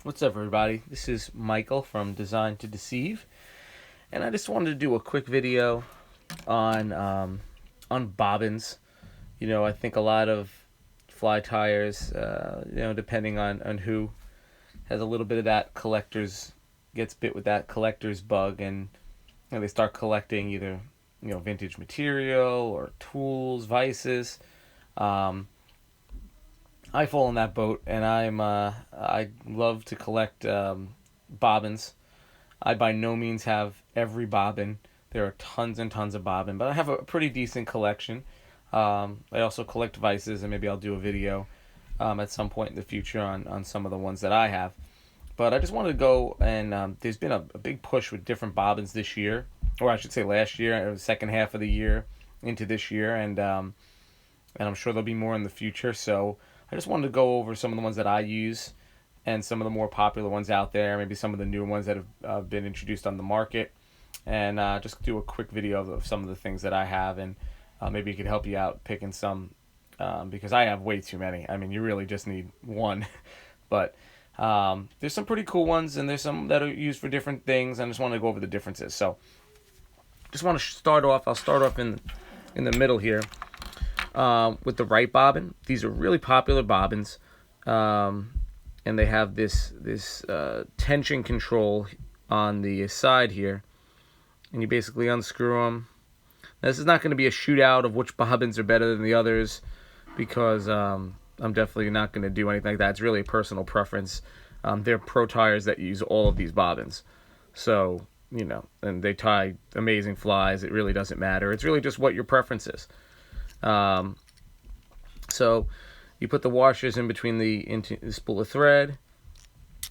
What's up, everybody? This is Michael from Design to Deceive, and I just wanted to do a quick video on bobbins. I think a lot of fly tires, depending on who has a little bit of that collector's gets bit with that collector's bug, and they start collecting either vintage material or tools, vices. Um, I fall in that boat, and I love to collect bobbins. I by no means have every bobbin. There are tons and tons of bobbin, but I have a pretty decent collection. I also collect vices, and maybe I'll do a video at some point in the future on some of the ones that I have. But I just wanted to go and there's been a big push with different bobbins this year, or I should say last year, or the second half of the year into this year, and I'm sure there'll be more in the future. So I just wanted to go over some of the ones that I use and some of the more popular ones out there, maybe some of the newer ones that have been introduced on the market, and just do a quick video of some of the things that I have, and maybe it could help you out picking some, because I have way too many. I mean, you really just need one, but there's some pretty cool ones, and there's some that are used for different things. I just want to go over the differences. So just want to start off. I'll start off in the middle here with the right bobbin. These are really popular bobbins, and they have this tension control on the side here, and you basically unscrew them. Now, this is not going to be a shootout of which bobbins are better than the others, because I'm definitely not going to do anything like that. It's really a personal preference. They're pro tires that use all of these bobbins, so and they tie amazing flies. It really doesn't matter. It's really just what your preference is. So you put the washers in between into the spool of thread,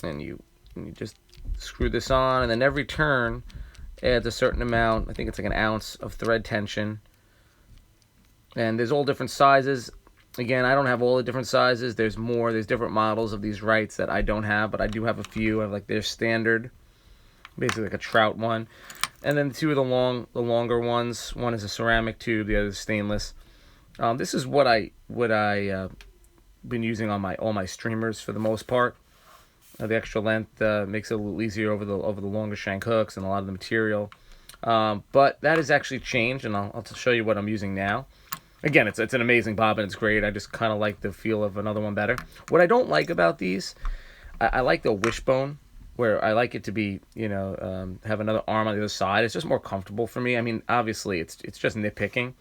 and you just screw this on, and then every turn adds a certain amount. I think it's like an ounce of thread tension. And there's all different sizes. Again, I don't have all the different sizes. There's different models of these rights that I don't have, but I do have a few. I have like their standard, basically like a trout one. And then two of the longer ones. One is a ceramic tube, the other is stainless. This is what I been using on all my streamers for the most part. The extra length makes it a little easier over the longer shank hooks and a lot of the material. But that has actually changed, and I'll show you what I'm using now. Again, it's an amazing bobbin. It's great. I just kind of like the feel of another one better. What I don't like about these, I like the wishbone, where I like it to be, have another arm on the other side. It's just more comfortable for me. I mean, obviously, it's just nitpicking.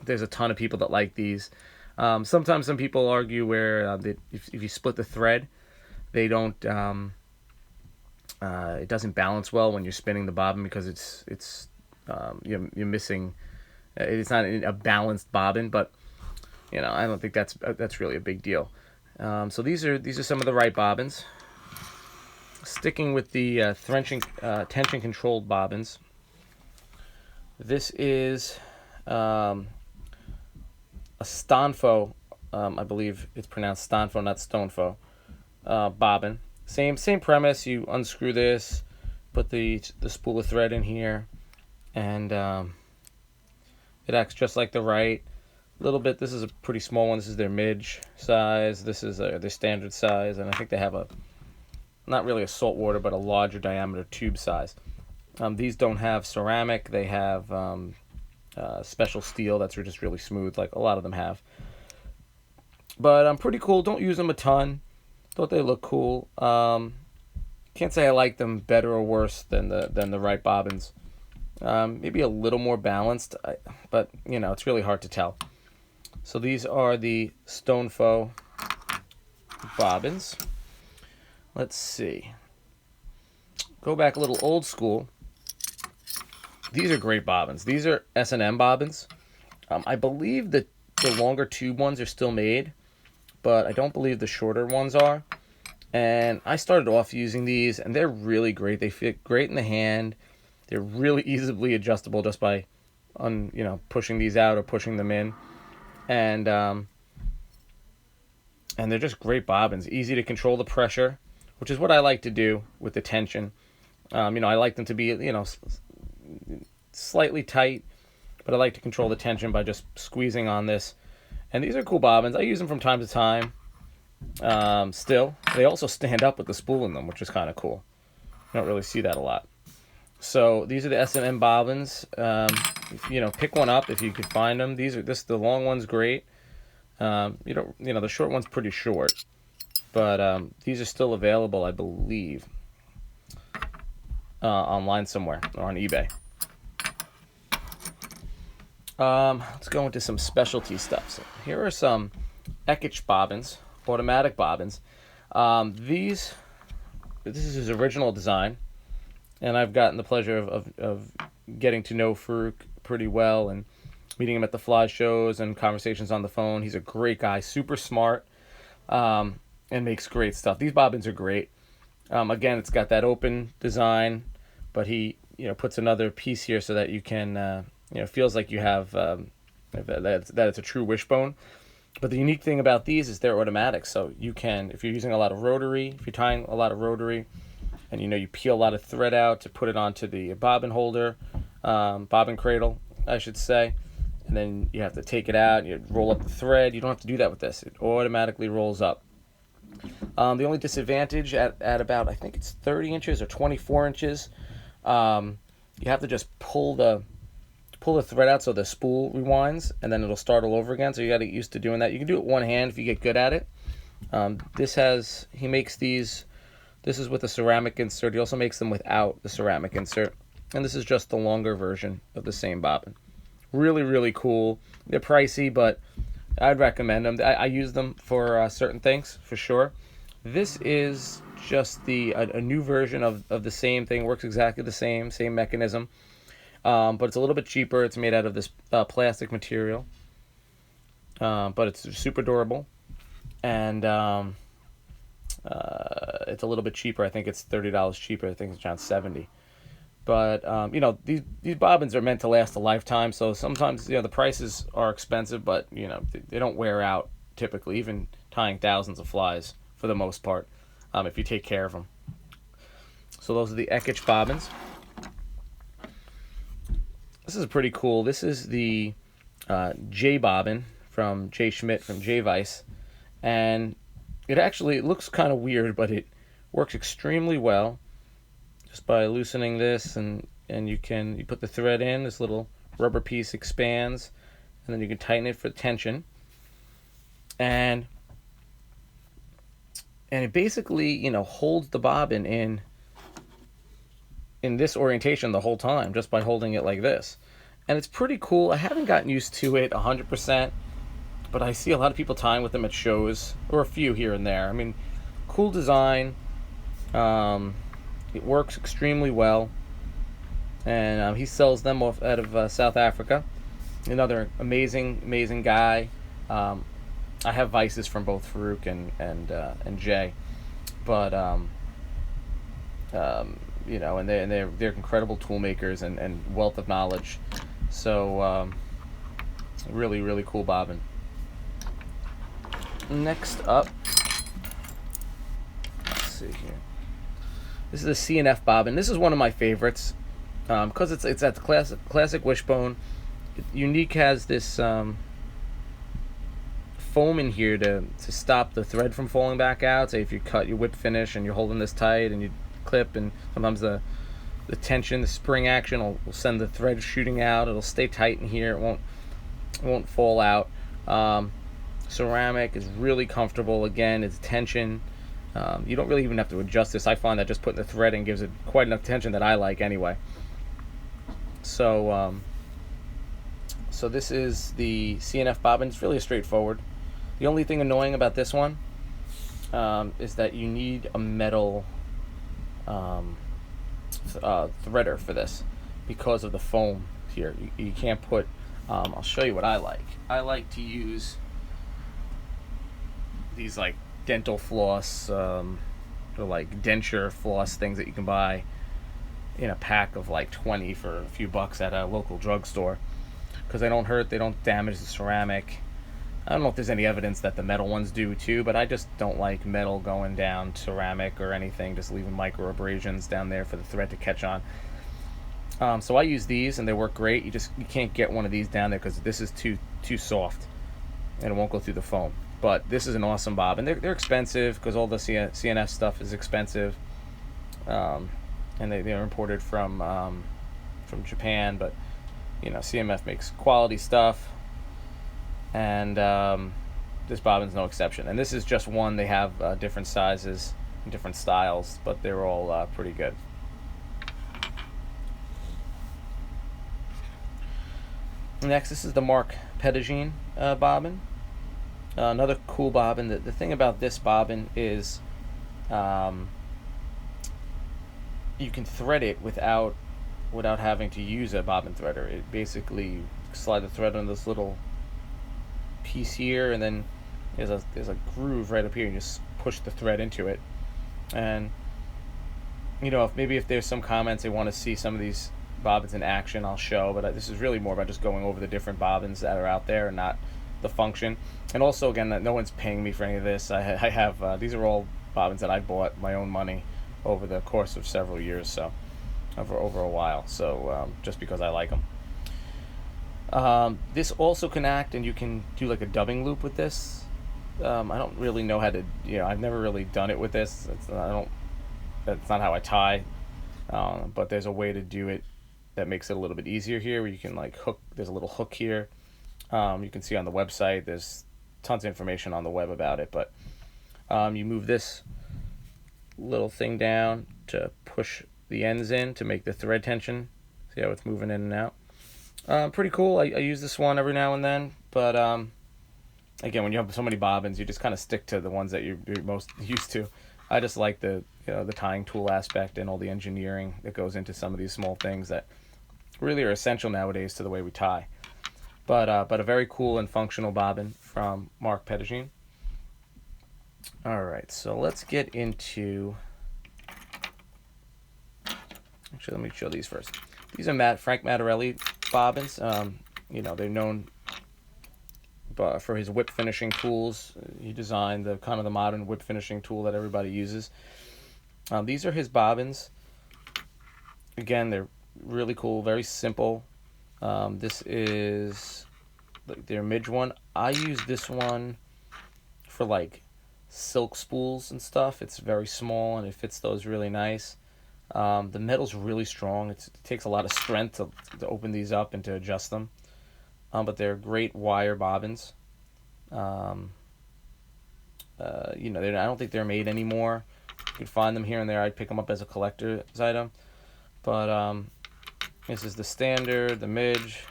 There's a ton of people that like these. Sometimes some people argue where if you split the thread, they don't. It doesn't balance well when you're spinning the bobbin, because you're missing. It's not a balanced bobbin, but I don't think that's really a big deal. So these are some of the right bobbins. Sticking with the tension controlled bobbins. This is a Stanfo. I believe it's pronounced Stanfo, not Stonefo. Bobbin. Same premise. You unscrew this, put the spool of thread in here, and it acts just like the right. A little bit. This is a pretty small one. This is their midge size. This is their standard size, and I think they have not really a saltwater, but a larger diameter tube size. These don't have ceramic. They have special steel that's just really smooth, like a lot of them have. But pretty cool. Don't use them a ton. Thought they look cool. Can't say I like them better or worse than the right bobbins. Maybe a little more balanced, but it's really hard to tell. So these are the Stonefo bobbins. Let's see. Go back a little old school. These are great bobbins. These are S&M bobbins. I believe that the longer tube ones are still made, but I don't believe the shorter ones are. And I started off using these, and they're really great. They fit great in the hand. They're really easily adjustable just by pushing these out or pushing them in. And they're just great bobbins. Easy to control the pressure, which is what I like to do with the tension. I like them to be, slightly tight, but I like to control the tension by just squeezing on this. And these are cool bobbins. I use them from time to time. Still, they also stand up with the spool in them, which is kind of cool. You don't really see that a lot. So these are the S&M bobbins. Pick one up if you could find them. The long one's great. The short one's pretty short, but these are still available, I believe, online somewhere or on eBay. Let's go into some specialty stuff. So here are some Eich bobbins, automatic bobbins. This is his original design, and I've gotten the pleasure of getting to know Farouk pretty well and meeting him at the fly shows and conversations on the phone. He's a great guy, super smart, and makes great stuff. These bobbins are great. Again, it's got that open design, but he puts another piece here so that you can feels like you have that it's a true wishbone. But the unique thing about these is they're automatic, so you can, if you're using a lot of rotary, if you're tying a lot of rotary, and you peel a lot of thread out to put it onto the bobbin holder, bobbin cradle, I should say, and then you have to take it out, you roll up the thread. You don't have to do that with this. It automatically rolls up. The only disadvantage at about, I think it's 30 inches or 24 inches, you have to just pull the thread out so the spool rewinds, and then it'll start all over again. So you got to get used to doing that. You can do it one hand if you get good at it. He makes these. This is with a ceramic insert. He also makes them without the ceramic insert, and this is just the longer version of the same bobbin. Really, really cool. They're pricey, but I'd recommend them. I use them for certain things for sure. This is just a new version of the same thing. Works exactly the same mechanism. But it's a little bit cheaper. It's made out of this plastic material, but it's super durable, and it's a little bit cheaper. I think it's $30 cheaper. I think it's around $70. But these bobbins are meant to last a lifetime. So sometimes the prices are expensive, but they don't wear out typically. Even tying thousands of flies for the most part, if you take care of them. So those are the Eich bobbins. This is pretty cool. This is the J bobbin from J Schmidt from J Vice, and it looks kind of weird, but it works extremely well. Just by loosening this, and you put the thread in. This little rubber piece expands, and then you can tighten it for tension. And it basically holds the bobbin in this orientation the whole time just by holding it like this. And it's pretty cool. I haven't gotten used to it 100%, but I see a lot of people tying with them at shows, or a few here and there. I mean, cool design. It works extremely well, and he sells them out of South Africa. Another amazing guy. I have Vices from both Farouk and Jay, but and they're incredible tool makers and wealth of knowledge. So really, really cool bobbin. Next up, let's see here. This is a CNF bobbin. This is one of my favorites because it's at the classic wishbone. Unique has this foam in here to stop the thread from falling back out. Say if you cut your whip finish and you're holding this tight and you clip, and sometimes the tension, the spring action will send the thread shooting out. It'll stay tight in here. It won't fall out. Ceramic is really comfortable. Again, it's tension. You don't really even have to adjust this. I find that just putting the thread in gives it quite enough tension that I like anyway. So this is the CNF bobbin. It's really straightforward. The only thing annoying about this one is that you need a metal threader for this because of the foam here. You can't put, I'll show you what I like. I like to use these like dental floss or like denture floss things that you can buy in a pack of like 20 for a few bucks at a local drugstore, because they don't hurt, they don't damage the ceramic. I don't know if there's any evidence that the metal ones do too, but I just don't like metal going down ceramic or anything, just leaving micro abrasions down there for the thread to catch on. So I use these and they work great. You can't get one of these down there because this is too soft and it won't go through the foam. But this is an awesome bobbin. They're expensive because all the CNF stuff is expensive, and they're imported from Japan. But CMF makes quality stuff, and this bobbin's no exception. And this is just one. They have different sizes and different styles, but they're all pretty good. Next, this is the Mark Pedigene bobbin. Another cool bobbin. The thing about this bobbin is you can thread it without having to use a bobbin threader. It basically slide the thread on this little piece here, and then there's a groove right up here. You just push the thread into it, and if there's some comments they want to see some of these bobbins in action, I'll show. But this is really more about just going over the different bobbins that are out there and not the function. And also, again, that no one's paying me for any of this. I have these are all bobbins that I bought my own money over the course of several years, so over a while. So just because I like them. This also can act, and you can do like a dubbing loop with this. I don't really know how to. I've never really done it with this. That's not how I tie. But there's a way to do it that makes it a little bit easier here, where you can like hook. There's a little hook here. You can see on the website. There's tons of information on the web about it. But you move this little thing down to push the ends in to make the thread tension. See how it's moving in and out. Pretty cool. I use this one every now and then. But again, when you have so many bobbins, you just kind of stick to the ones that you're most used to. I just like the tying tool aspect and all the engineering that goes into some of these small things that really are essential nowadays to the way we tie. But a very cool and functional bobbin from Mark Pedigene. All right, so let's get into. Actually, let me show these first. These are Frank Mattarelli bobbins. They're known for his whip finishing tools. He designed the kind of the modern whip finishing tool that everybody uses. These are his bobbins. Again, they're really cool, very simple. This is their midge one. I use this one for like silk spools and stuff. It's very small and it fits those really nice. The metal's really strong. It takes a lot of strength to open these up and to adjust them. But they're great wire bobbins. I don't think they're made anymore. You can find them here and there. I'd pick them up as a collector's item. But this is the standard, the midge,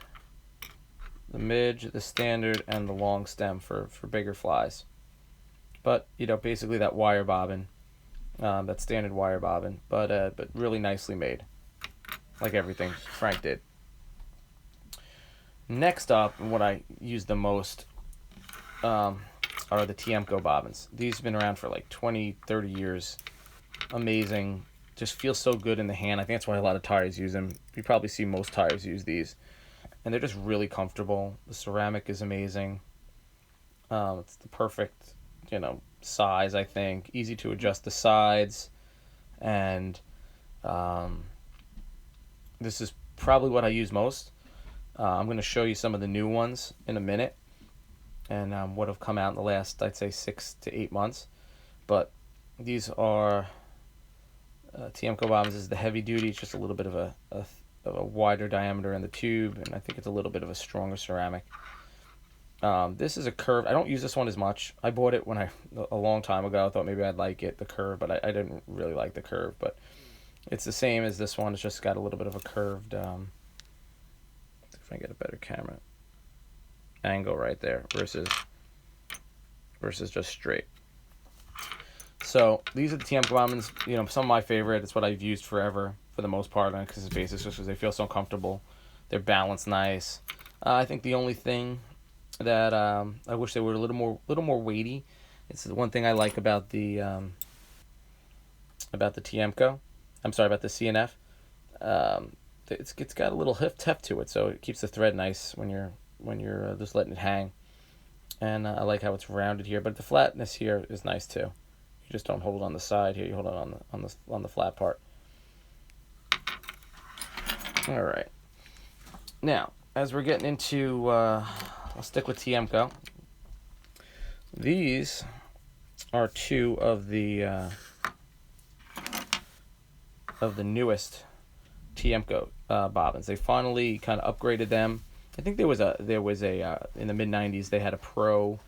the standard, and the long stem for bigger flies. But basically that wire bobbin, that standard wire bobbin, but really nicely made, like everything Frank did. Next up, what I use the most are the Tiemco bobbins. These have been around for like 20, 30 years. Amazing. Just feels so good in the hand. I think that's why a lot of tires use them. You probably see most tires use these. And they're just really comfortable. The ceramic is amazing. It's the perfect, size, I think. Easy to adjust the sides. And this is probably what I use most. I'm going to show you some of the new ones in a minute. And what have come out in the last, I'd say, 6 to 8 months. But these are Tiemco bobbins. This is the heavy duty. It's just a little bit of a wider diameter in the tube, and I think it's a little bit of a stronger ceramic. This is a curved. I don't use this one as much. I bought it a long time ago. I thought maybe I'd like it, the curve, but I didn't really like the curve. But it's the same as this one. It's just got a little bit of a curved. If I get a better camera angle right there versus just straight. So these are the Tiemco bobbins. Some of my favorite. It's what I've used forever for the most part on a consistent basis, just because they feel so comfortable. They're balanced nice. I think the only thing that I wish they were a little more weighty. It's the one thing I like about the Tiemco. I'm sorry, about the CNF. It's got a little heft to it, so it keeps the thread nice when you're just letting it hang. And I like how it's rounded here, but the flatness here is nice too. You just don't hold it on the side here. You hold it on the flat part. All right. Now, as we're getting into, I'll stick with Tiemco. these are two of the newest Tiemco bobbins. They finally kind of upgraded them. I think there was a in the mid '90s they had a Pro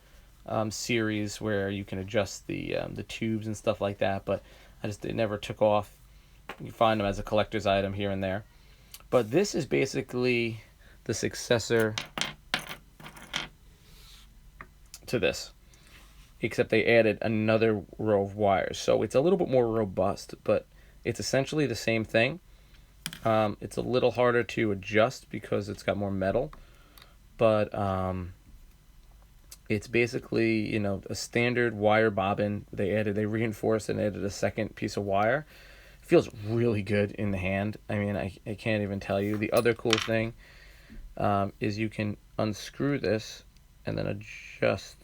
series where you can adjust the tubes and stuff like that, but it never took off. You find them as a collector's item here and there. But this is basically the successor to this, except they added another row of wires. So it's a little bit more robust, but it's essentially the same thing. It's a little harder to adjust because it's got more metal, but it's basically, you know, a standard wire bobbin. They reinforced and added a second piece of wire. It feels really good in the hand. I mean, I can't even tell you. The other cool thing is you can unscrew this and then adjust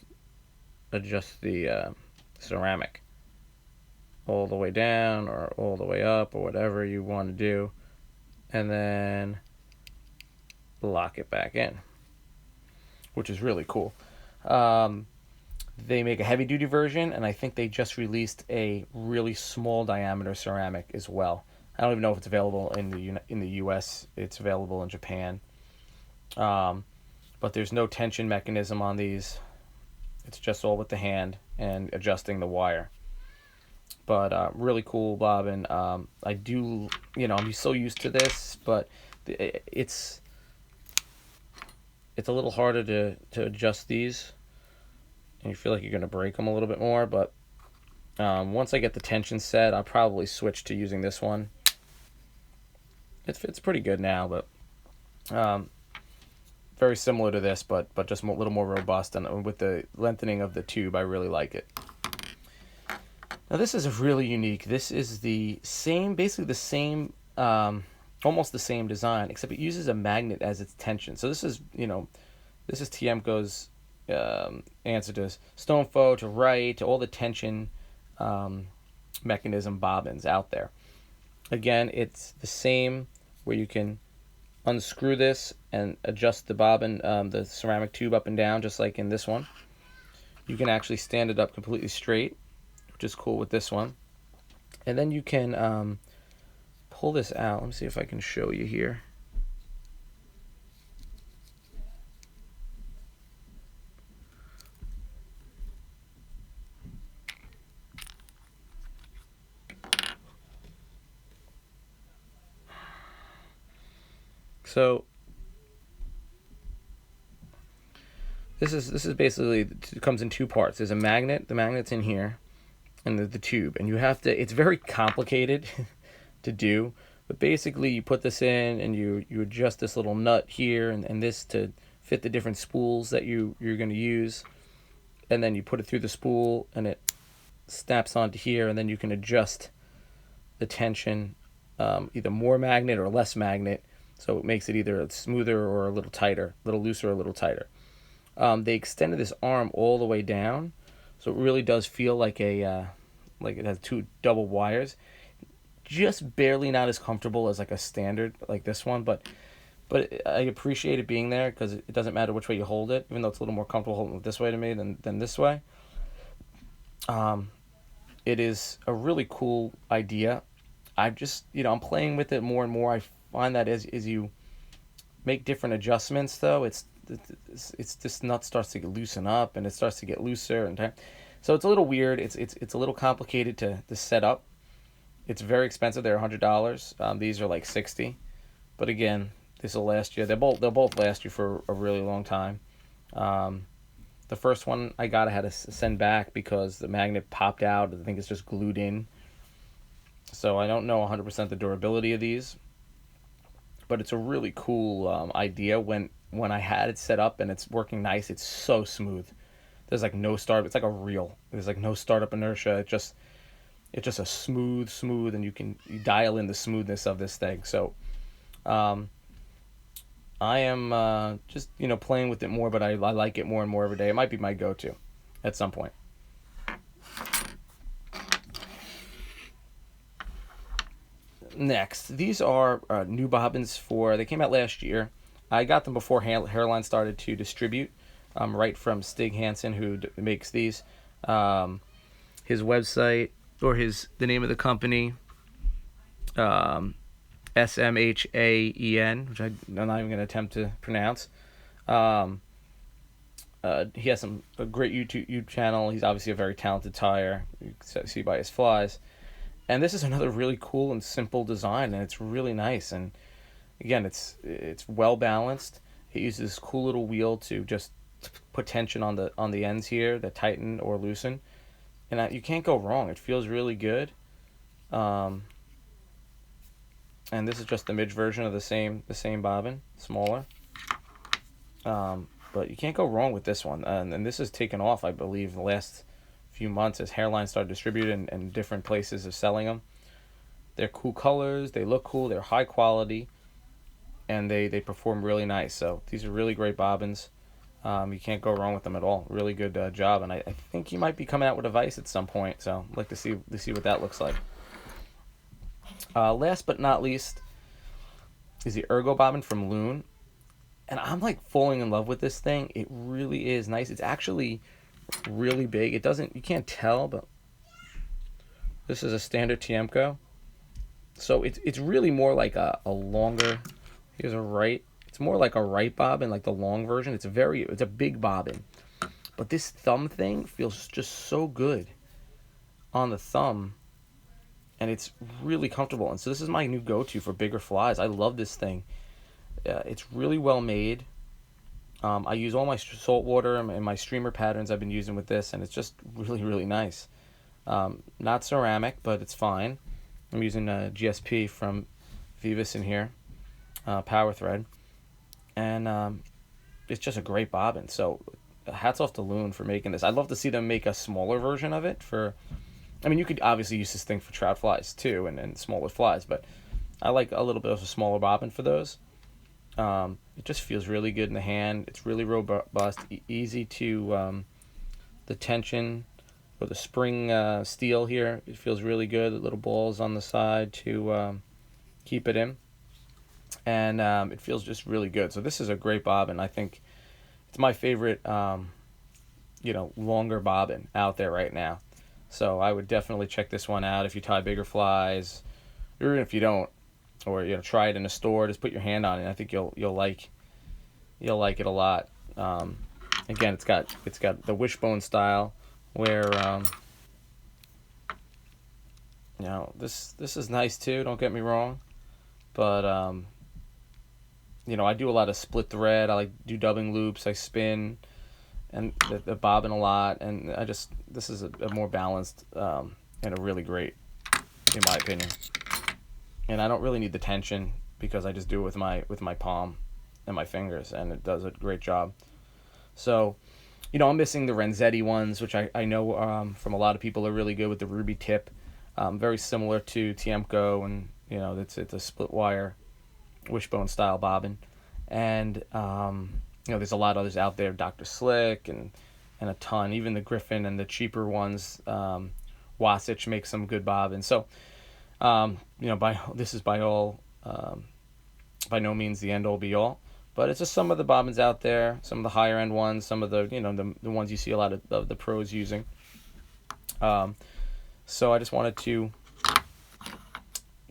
the ceramic all the way down or all the way up or whatever you want to do, and then lock it back in, which is really cool. They make a heavy duty version, and I think they just released a really small diameter ceramic as well. I don't even know if it's available in the US. It's available in Japan, but there's no tension mechanism on these. It's just all with the hand and adjusting the wire. But really cool bobbin. I do, you know, I'm so used to this, but it's a little harder to adjust these, and you feel like you're going to break them a little bit more. But once I get the tension set, I'll probably switch to using this one. It's pretty good now, but very similar to this, but just a little more robust, and with the lengthening of the tube, I really like it. Now this is really unique. This is the same, basically the same, almost the same design, except it uses a magnet as its tension. So this is, you know, this is Tiemco's answer to Stanfo, to Wright, to all the tension mechanism bobbins out there. Again, it's the same, where you can unscrew this and adjust the bobbin, the ceramic tube up and down, just like in this one. You can actually stand it up completely straight, which is cool with this one. And then you can pull this out. Let me see if I can show you here. So this is basically, it comes in two parts. There's a magnet. The magnet's in here, and the tube, and you have to, it's very complicated to do, but basically you put this in and you adjust this little nut here and this to fit the different spools that you're going to use, and then you put it through the spool and it snaps onto here, and then you can adjust the tension, either more magnet or less magnet, so it makes it either smoother or a little tighter, a little looser or a little tighter. They extended this arm all the way down, so it really does feel like like it has two double wires. Just barely not as comfortable as like a standard like this one, but I appreciate it being there, because it doesn't matter which way you hold it, even though it's a little more comfortable holding it this way to me than this way. It is a really cool idea. I'm playing with it more and more. I find that as you make different adjustments, though, it's this nut starts to loosen up, and it starts to get looser, and so it's a little weird. It's a little complicated to set up. It's very expensive. They're $100. These are like $60, but again, this will last you. They'll both last you for a really long time. The first one I got, I had to send back because the magnet popped out. I think it's just glued in, so I don't know 100% the durability of these, but it's a really cool idea. When I had it set up and it's working nice, it's so smooth. There's like no start. It's like a reel. There's like no startup inertia. It's just a smooth, and you dial in the smoothness of this thing. So, I am just playing with it more, but I like it more and more every day. It might be my go-to at some point. Next, these are new bobbins they came out last year. I got them before Hairline started to distribute. right from Stig Hansen, who makes these. His website, or the name of the company, SMHAEN, which I'm not even going to attempt to pronounce. He has a great YouTube channel. He's obviously a very talented tyer. You can see by his flies. And this is another really cool and simple design, and it's really nice. And again, it's well balanced. He uses this cool little wheel to just put tension on the ends here that tighten or loosen, and you can't go wrong. It feels really good. And this is just the midge version of the same bobbin, smaller. But you can't go wrong with this one. And this has taken off, I believe, in the last few months as Hairline started distributing and different places are selling them. They're cool colors. They look cool. They're high quality, and they perform really nice. So these are really great bobbins. You can't go wrong with them at all. Really good job, and I think he might be coming out with a vise at some point. So I'd like to see what that looks like. Last but not least is the Ergo bobbin from Loon. And I'm like falling in love with this thing. It really is nice. It's actually really big. You can't tell, but this is a standard Tiemco. So it's really more like a longer, here's a right. It's more like a right bobbin, like the long version. It's a big bobbin. But this thumb thing feels just so good on the thumb. And it's really comfortable. And so this is my new go-to for bigger flies. I love this thing. It's really well made. I use all my saltwater and my streamer patterns I've been using with this, and it's just really, really nice. Not ceramic, but it's fine. I'm using GSP from Vivus in here, power thread, and it's just a great bobbin. So hats off to Loon for making this. I'd love to see them make a smaller version of it you could obviously use this thing for trout flies too, and smaller flies, but I like a little bit of a smaller bobbin for those. It just feels really good in the hand. It's really robust, easy to the tension or the spring steel here. It feels really good. The little balls on the side to keep it in, and it feels just really good. So this is a great bobbin. I think it's my favorite, longer bobbin out there right now. So I would definitely check this one out if you tie bigger flies, or even if you don't. Or try it in a store. Just put your hand on it. I think you'll like it a lot. Again, it's got the wishbone style, where this is nice too. Don't get me wrong, but I do a lot of split thread. I do dubbing loops. I spin and the bobbin a lot, and this is a more balanced and a really great, in my opinion. And I don't really need the tension because I just do it with my palm and my fingers, and it does a great job. So, I'm missing the Renzetti ones, which I know from a lot of people are really good with the ruby tip. Very similar to Tiemco, and it's a split wire wishbone style bobbin. And there's a lot of others out there, Dr. Slick and a ton. Even the Griffin and the cheaper ones, Wasatch makes some good bobbins. So. This is by no means the end all be all, but it's just some of the bobbins out there, some of the higher end ones, some of the the ones you see a lot of the pros using. So I just wanted to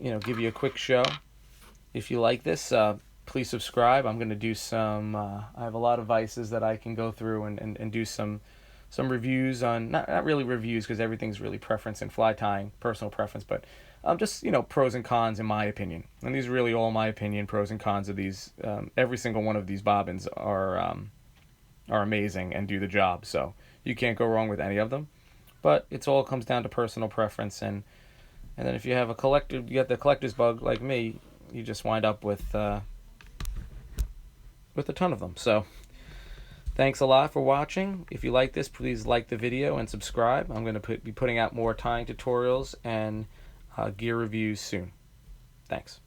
give you a quick show. If you like this, please subscribe. I'm going to do some. I have a lot of vices that I can go through and do some reviews on, not really reviews because everything's really preference and fly tying, personal preference, but just pros and cons in my opinion. And these are really all my opinion, pros and cons of these. Every single one of these bobbins are amazing and do the job, so you can't go wrong with any of them. But it all comes down to personal preference, and then if you have you get the collector's bug like me, you just wind up with a ton of them. So thanks a lot for watching. If you like this, please like the video and subscribe. I'm going to be putting out more tying tutorials and gear reviews soon. Thanks.